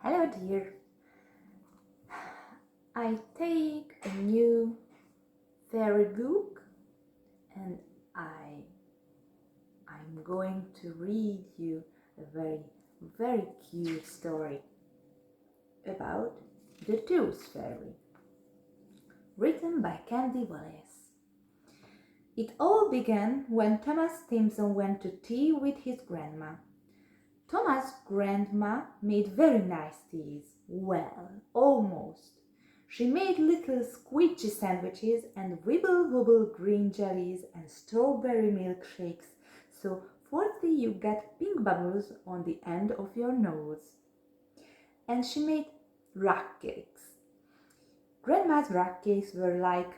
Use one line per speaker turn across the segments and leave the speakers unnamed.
Hello, dear. I take a new fairy book and I I'm going to read you a very cute story about the Tooth Fairy, written by Candy Wallace. It all began when Thomas Stimson went to tea with his grandma. Thomas' grandma made very nice teas. Well, almost. She made little squidgy sandwiches and wibble-wobble green jellies and strawberry milkshakes, so fourthly you get pink bubbles on the end of your nose. And she made rock cakes. Grandma's rock cakes were like,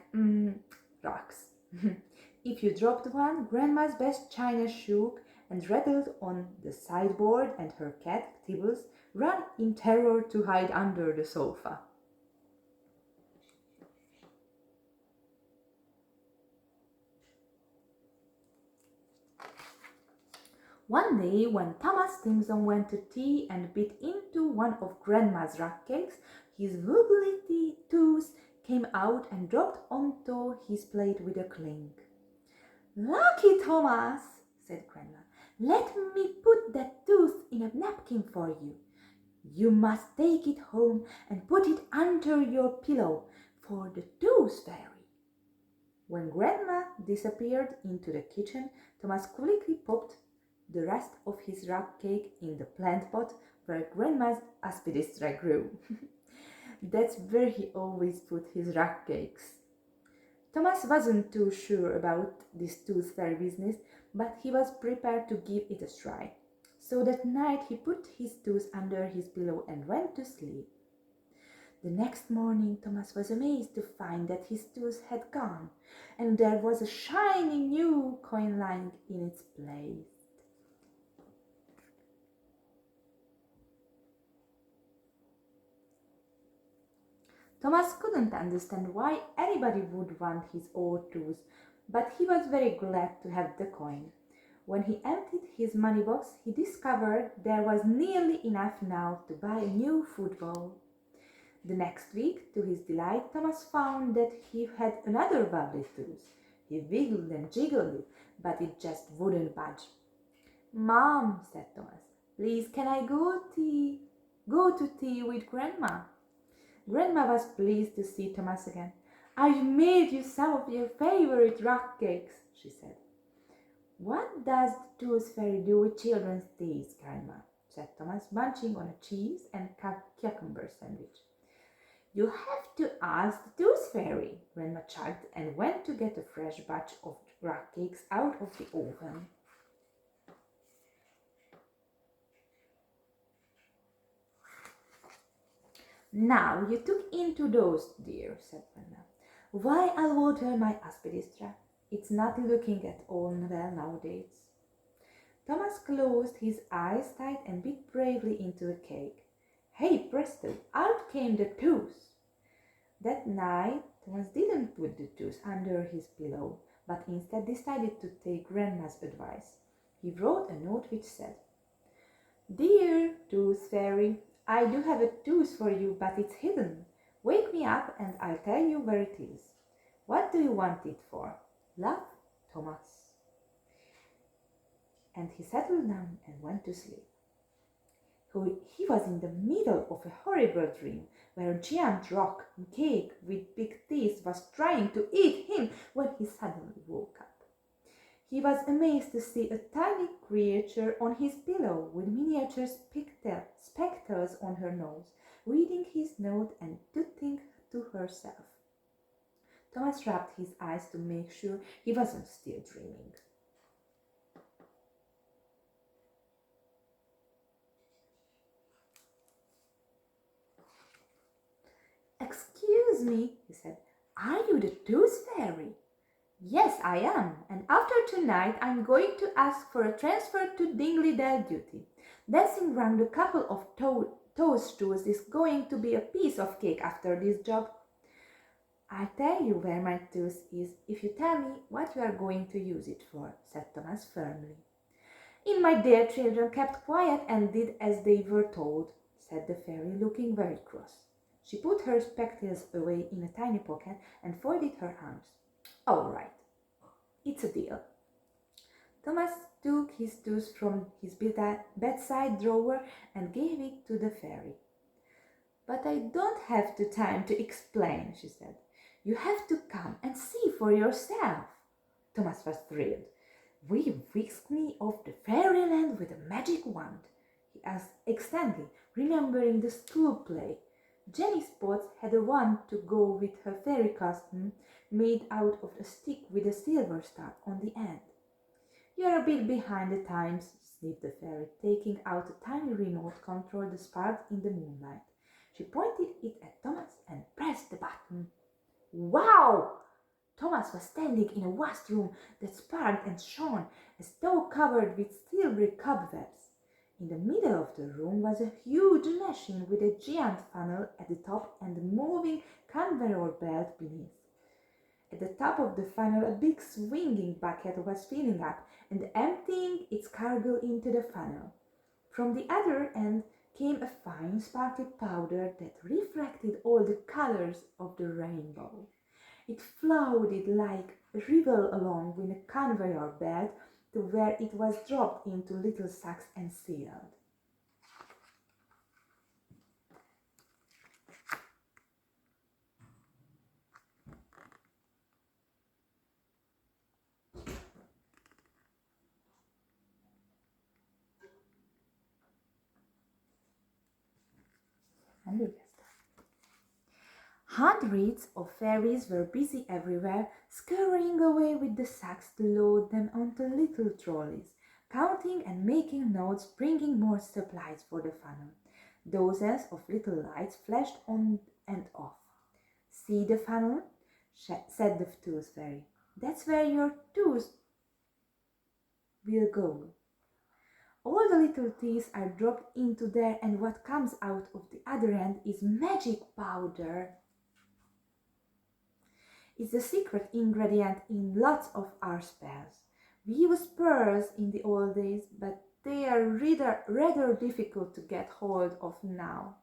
rocks. If you dropped one, Grandma's best china shook and rattled on the sideboard, and her cat, Tibbles, ran in terror to hide under the sofa. One day, when Thomas Stimson went to tea and bit into one of Grandma's rock cakes, his wobbly tooth came out and dropped onto his plate with a clink. "Lucky Thomas," said Grandma. "Let me put that tooth in a napkin for you. You must take it home and put it under your pillow for the Tooth Fairy." When Grandma disappeared into the kitchen, Thomas quickly popped the rest of his rock cake in the plant pot where Grandma's aspidistra grew. That's where he always put his rock cakes. Thomas wasn't too sure about this tooth fairy business, but he was prepared to give it a try. So that night he put his tooth under his pillow and went to sleep. The next morning Thomas was amazed to find that his tooth had gone, and there was a shiny new coin lying in its place. Thomas couldn't understand why anybody would want his old tooth, but he was very glad to have the coin. When he emptied his money box, he discovered there was nearly enough now to buy a new football. The next week, to his delight, Thomas found that he had another wobbly tooth. He wiggled and jiggled it, but it just wouldn't budge. "Mom," said Thomas, "please can I go to tea with Grandma?" Grandma was pleased to see Thomas again. "I've made you some of your favorite rock cakes," she said. "What does the Tooth Fairy do with children's teeth, Grandma?" said Thomas, munching on a cheese and cucumber sandwich. "You have to ask the Tooth Fairy," Grandma chuckled and went to get a fresh batch of rock cakes out of the oven. "Now you took into those, dear," said Grandma. "Why, I'll water my aspidistra. It's not looking at all well nowadays." Thomas closed his eyes tight and bit bravely into the cake. Hey presto, out came the tooth! That night Thomas didn't put the tooth under his pillow, but instead decided to take Grandma's advice. He wrote a note which said, "Dear Tooth Fairy, I do have a tooth for you, but it's hidden. Wake me up and I'll tell you where it is. What do you want it for? Love, Thomas." And he settled down and went to sleep. He was in the middle of a horrible dream where a giant rock cake with big teeth was trying to eat him when he suddenly woke up. He was amazed to see a tiny creature on his pillow with miniature spectacles on her nose, reading his note and tooting to herself. Thomas rubbed his eyes to make sure he wasn't still dreaming. "Excuse me," he said, "are you the Tooth Fairy?" "Yes, I am, and after tonight I'm going to ask for a transfer to Dingley Dell duty. Dancing round a couple of toadstools is going to be a piece of cake after this job." "I'll tell you where my tooth is if you tell me what you are going to use it for," said Thomas firmly. "In my dear children kept quiet and did as they were told," said the fairy, looking very cross. She put her spectacles away in a tiny pocket and folded her arms. "All right, it's a deal." Thomas took his tooth from his bedside drawer and gave it to the fairy. "But I don't have the time to explain," she said. "You have to come and see for yourself." Thomas was thrilled. "Will you whisk me off to fairyland with a magic wand?" he asked excitedly, remembering the school play. Jenny Spots had a wand to go with her fairy costume, made out of a stick with a silver star on the end. "You're a bit behind the times," sniffed the fairy, taking out a tiny remote control that sparkled in the moonlight. She pointed it at Thomas and pressed the button. Wow! Thomas was standing in a vast room that sparkled and shone, as though covered with silvery cobwebs. In the middle of the room was a huge machine with a giant funnel at the top and a moving conveyor belt beneath. At the top of the funnel, a big swinging bucket was filling up and emptying its cargo into the funnel. From the other end came a fine sparkly powder that reflected all the colors of the rainbow. It floated like a river along with a conveyor belt to where it was dropped into little sacks and sealed. Hundreds of fairies were busy everywhere, scurrying away with the sacks to load them onto little trolleys, counting and making notes, bringing more supplies for the funnel. Dozens of little lights flashed on and off. "See the funnel?" said the Tooth Fairy. "That's where your tooth will go. All the little teeth are dropped into there, and what comes out of the other end is magic powder. It's the secret ingredient in lots of our spells. We used pearls in the old days, but they are rather difficult to get hold of now."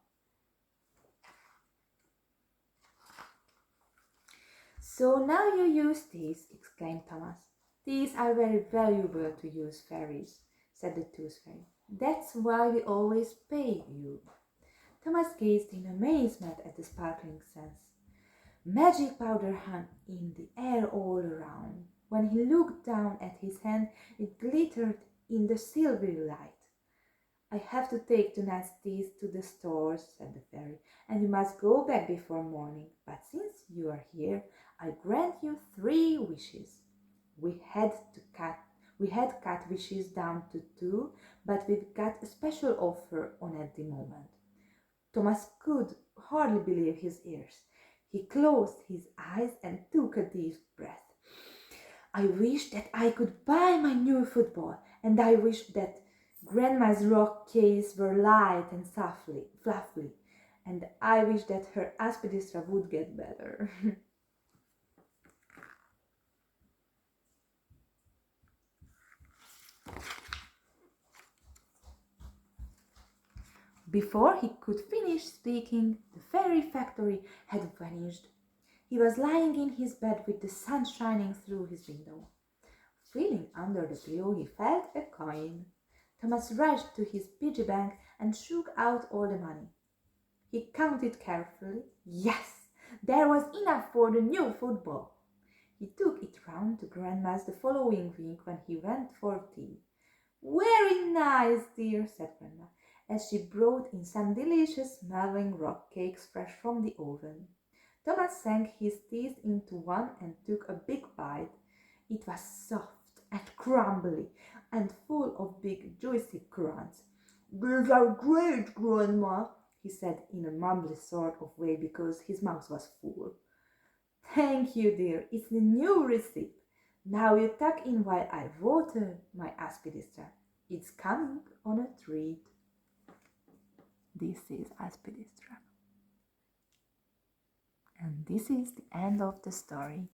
"So now you use these," exclaimed Thomas. "These are very valuable to you fairies," said the Tooth Fairy. "That's why we always pay you." Thomas gazed in amazement at the sparkling sands. Magic powder hung in the air all around. When he looked down at his hand, it glittered in the silvery light. "I have to take tonight's teeth to the stores," said the fairy, "and you must go back before morning. But since you are here, I grant you 3 wishes. We had cut wishes down to 2, but we've got a special offer on at the moment." Thomas could hardly believe his ears. He closed his eyes and took a deep breath. "I wish that I could buy my new football, and I wish that Grandma's rock case were light and fluffy, and I wish that her aspidistra would get better." Before he could finish speaking, the fairy factory had vanished. He was lying in his bed with the sun shining through his window. Feeling under the pillow, he felt a coin. Thomas rushed to his piggy bank and shook out all the money. He counted carefully. Yes, there was enough for the new football. He took it round to Grandma's the following week when he went for tea. "Very nice, dear," said Grandma, as she brought in some delicious smelling rock cakes fresh from the oven. Thomas sank his teeth into one and took a big bite. It was soft and crumbly and full of big juicy crumbs. "These are great, Grandma," he said in a mumbly sort of way because his mouth was full. "Thank you, dear. It's the new recipe. Now you tuck in while I water my aspidistra. It's coming on a treat." This is aspidistra. And this is the end of the story.